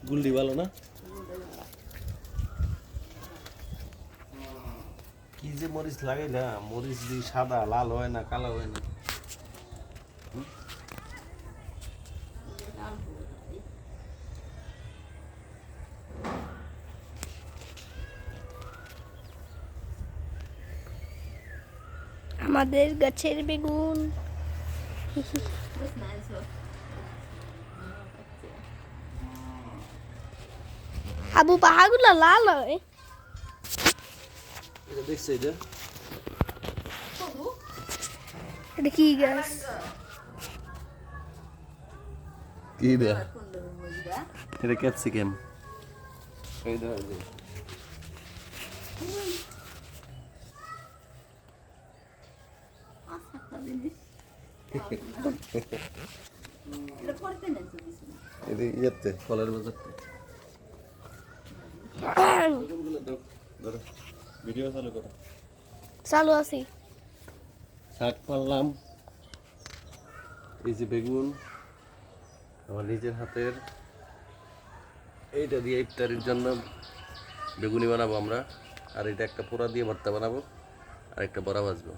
গুলডি ভালো না? কি যে মরিচ লাগাই না, মরিচ দিয়ে সাদা লাল হয় না, কালো হয় না। আমাদের গাছের বেগুন। আবু পাহাগুলো লাল হয়। এটা দেখছো এটা? এটা কি গাছ? কি রে? এটা ক্যাপসিকাম। এই দাও এই যে। এটা ইয়েতে কলার বাজারতে। ধরো ভিডিও চালু করো। চালু আছি। শাক পারলাম, এই যে বেগুন আমার নিজের হাতের, এইটা দিয়ে ইফতারির জন্য বেগুনি বানাবো আমরা, আর এটা একটা পোড়া দিয়ে ভর্তা বানাবো, আর একটা বড়া ভাজবো।